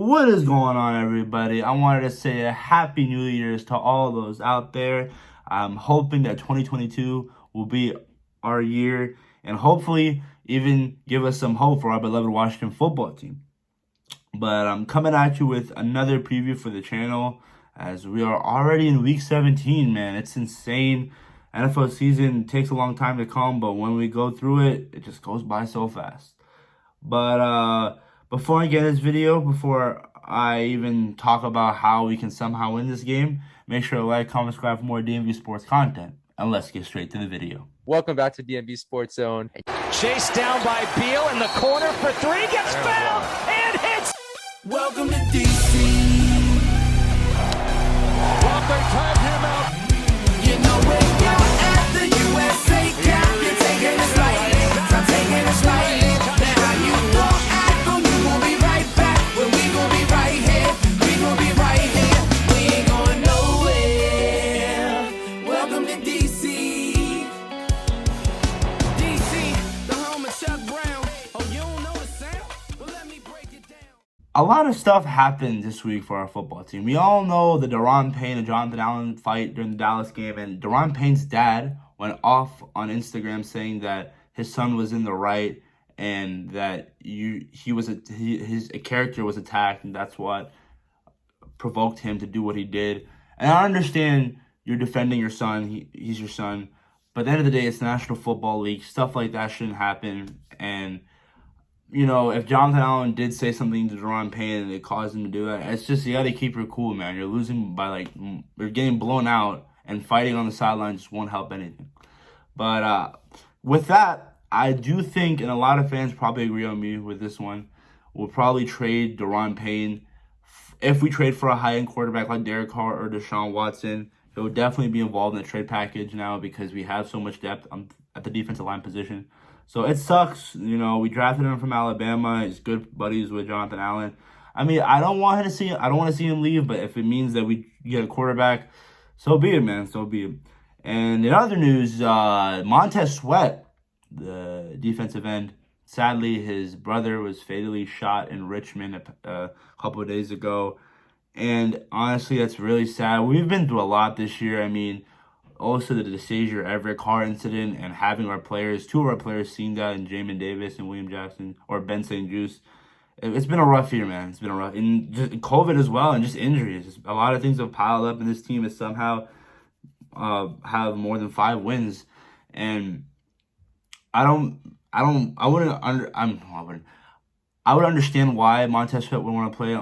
What is going on, everybody? I wanted to say a Happy New Year's to all those out there. I'm hoping that 2022 will be our year and hopefully even give us some hope for our beloved Washington football team. But I'm coming at you with another preview for the channel as we are already in week 17, man. It's insane. NFL season takes a long time to come, but when we go through it, it just goes by so fast. But before I get this video, before I even talk about how we can somehow win this game, make sure to like, comment, subscribe for more DMV sports content. And let's get straight to the video. Welcome back to DMV Sports Zone. Chased down by Beal in the corner for three, gets fouled and hits. Welcome to DC. Well, they tag him out. You know where you're at the USA Cap. You're taking it slightly. I'm taking it slightly. Now how you gon' act on you gon' be right back. When we gon' be right here. We gon' be right here. We ain't going nowhere. Welcome to DC. DC, the home of Chuck Brown. Oh, you don't know the sound? Well, let me break it down. A lot of stuff happened this week for our football team. We all know the Daron Payne and Jonathan Allen fight during the Dallas game, and Daron Payne's dad went off on Instagram saying that his son was in the right and that his character was attacked, and that's what provoked him to do what he did. And I understand you're defending your son; he's your son. But at the end of the day, it's the National Football League. Stuff like that shouldn't happen, and you know, if Jonathan Allen did say something to Daron Payne and it caused him to do that, it's just you got to keep your cool, man. You're losing by you're getting blown out, and fighting on the sideline just won't help anything. But with that, I do think, and a lot of fans probably agree on me with this one, we'll probably trade Daron Payne. If we trade for a high-end quarterback like Derek Carr or Deshaun Watson, he will definitely be involved in the trade package now because we have so much depth at the defensive line position. So it sucks, you know. We drafted him from Alabama. He's good buddies with Jonathan Allen. I mean, I don't want to see him leave, but if it means that we get a quarterback, so be it, man. So be it. And in other news, Monte Sweat, the defensive end, sadly, his brother was fatally shot in Richmond a couple of days ago. And honestly, that's really sad. We've been through a lot this year. I mean, also the DeSazier Everett car incident and having two of our players seen that in Jamin Davis and William Jackson or Ben St. Juice. It's been a rough year, man. It's been a rough, and just COVID as well, and just injuries. Just a lot of things have piled up, and this team is somehow have more than 5 wins. And I would understand why Monte Sweat would want to play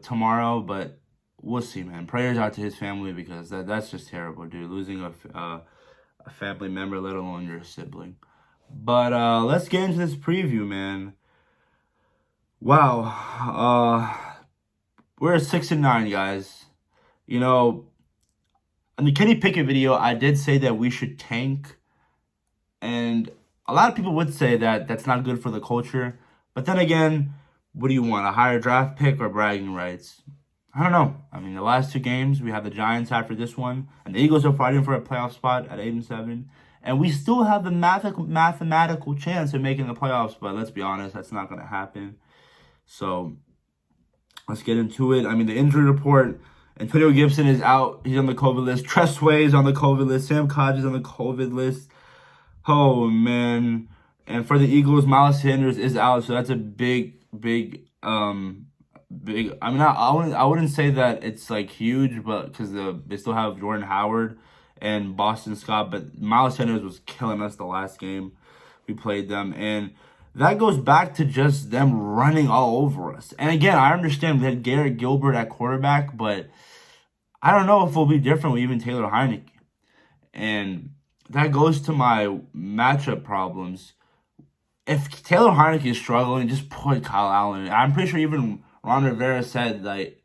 tomorrow, but we'll see, man. Prayers out to his family because that's just terrible, dude. Losing a family member, let alone your sibling. But let's get into this preview, man. Wow. We're at 6-9, guys. You know, in the Kenny Pickett video, I did say that we should tank. And a lot of people would say that that's not good for the culture. But then again, what do you want? A higher draft pick or bragging rights? I don't know. I mean, the last 2 games, we have the Giants after this one, and the Eagles are fighting for a playoff spot at 8-7, and we still have the mathematical chance of making the playoffs, but let's be honest, that's not going to happen. So, let's get into it. I mean, the injury report, Antonio Gibson is out. He's on the COVID list. Tress Way is on the COVID list. Sam Kodge is on the COVID list. Oh, man. And for the Eagles, Miles Sanders is out, so that's a big, I mean, I wouldn't say that it's like huge, but because they still have Jordan Howard and Boston Scott, but Miles Sanders was killing us the last game we played them, and that goes back to just them running all over us. And again, I understand we had Garrett Gilbert at quarterback, but I don't know if it'll be different with even Taylor Heineke, and that goes to my matchup problems. If Taylor Heineke is struggling, just put Kyle Allen in. I'm pretty sure even Ron Rivera said, like,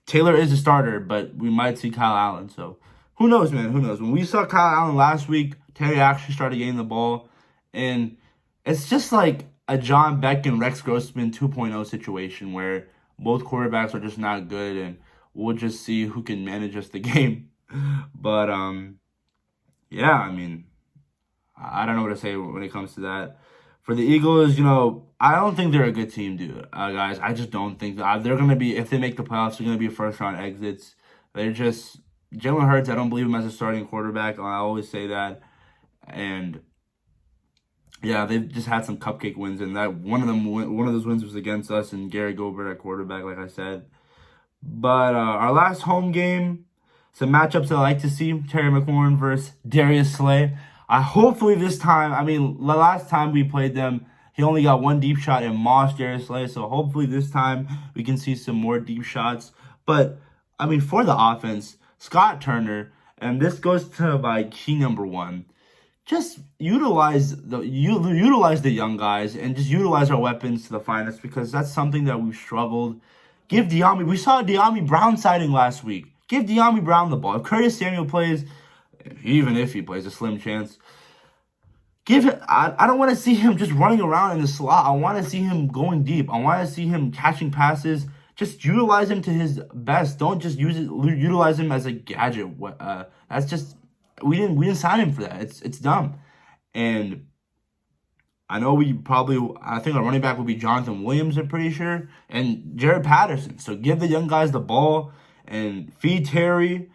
Taylor is a starter, but we might see Kyle Allen. So, who knows, man? Who knows? When we saw Kyle Allen last week, Terry actually started getting the ball. And it's just like a John Beck and Rex Grossman 2.0 situation where both quarterbacks are just not good, and we'll just see who can manage us the game. But, yeah, I mean, I don't know what to say when it comes to that. For the Eagles, you know, I don't think they're a good team, dude. Guys, I just don't think that they're gonna be. If they make the playoffs, they're gonna be first round exits. They're just Jalen Hurts. I don't believe him as a starting quarterback. I always say that, and yeah, they've just had some cupcake wins, and that one of those wins was against us and Gary Gobert at quarterback, like I said. But our last home game, some matchups I like to see: Terry McLaurin versus Darius Slay. Hopefully this time. I mean, the last time we played them, he only got one deep shot and mossed Darius Slay. So hopefully this time we can see some more deep shots. But I mean, for the offense, Scott Turner, and this goes to my key number one. Just utilize the young guys and just utilize our weapons to the finest, because that's something that we've struggled. We saw De'Ami Brown sighting last week. Give De'Ami Brown the ball. If Curtis Samuel plays, even if he plays, a slim chance. I don't want to see him just running around in the slot. I want to see him going deep. I want to see him catching passes. Just utilize him to his best. Don't just utilize him as a gadget. That's just we didn't sign him for that. It's dumb. And I know I think our running back will be Jonathan Williams, I'm pretty sure, and Jared Patterson. So give the young guys the ball and feed Terry.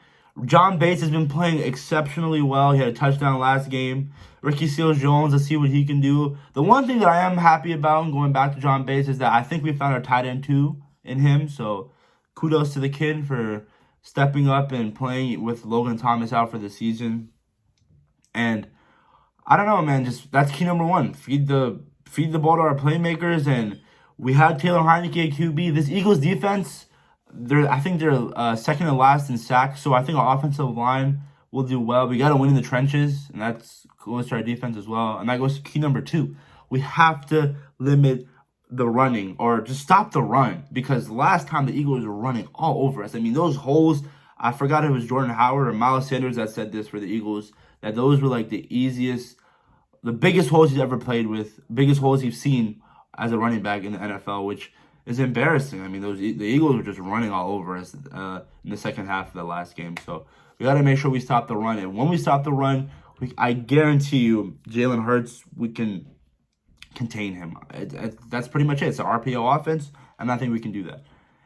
John Bates has been playing exceptionally well. He had a touchdown last game. Ricky Seals-Jones, let's see what he can do. The one thing that I am happy about, and going back to John Bates, is that I think we found our tight end 2 in him. So kudos to the kid for stepping up and playing with Logan Thomas out for the season. And I don't know, man. Just that's key number one. Feed the ball to our playmakers, and we had Taylor Heineke at QB. This Eagles defense, I think they're second to last in sacks. So I think our offensive line will do well. We got to win in the trenches, and that's goes to our defense as well. And that goes to key number 2. We have to limit the running, or just stop the run, because last time the Eagles were running all over us. I mean, those holes, I forgot if it was Jordan Howard or Miles Sanders that said this for the Eagles, that those were like the biggest holes he's ever played with, biggest holes he's seen as a running back in the NFL, which is embarrassing. I mean, the Eagles were just running all over us in the second half of the last game. So we got to make sure we stop the run. And when we stop the run, I guarantee you, Jalen Hurts, we can contain him. That's pretty much it. It's an RPO offense, and I think we can do that.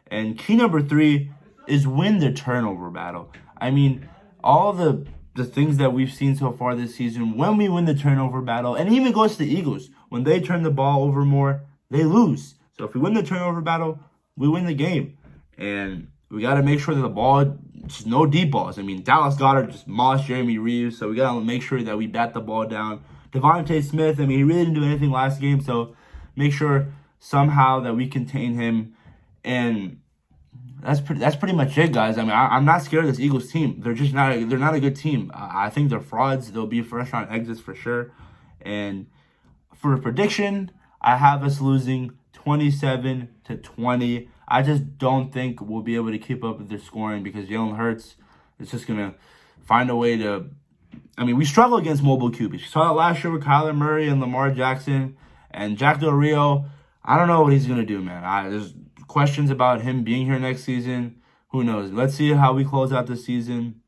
And key number 3 is win the turnover battle. I mean, all the things that we've seen so far this season, when we win the turnover battle, and it even goes to the Eagles, when they turn the ball over more, they lose. So if we win the turnover battle, we win the game. And we got to make sure that the ball, just no deep balls. I mean, Dallas Goedert just mossed Jeremy Reeves, so we got to make sure that we bat the ball down. Devontae Smith, I mean, he really didn't do anything last game, so make sure somehow that we contain him. And that's pretty much it, guys. I mean, I'm not scared of this Eagles team. They're not a good team. I think they're frauds. They'll be first round exits for sure. And for a prediction, I have us losing 27-20. I just don't think we'll be able to keep up with their scoring, because Jalen Hurts is just gonna find a way to. I mean, we struggle against mobile QBs. We saw that last year with Kyler Murray and Lamar Jackson and Jack Del Rio. I don't know what he's gonna do, man. There's questions about him being here next season. Who knows? Let's see how we close out the season.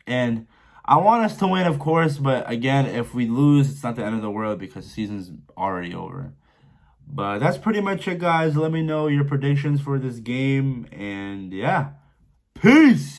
And I want us to win, of course, but again, if we lose, it's not the end of the world, because the season's already over. But that's pretty much it, guys. Let me know your predictions for this game. And yeah, peace.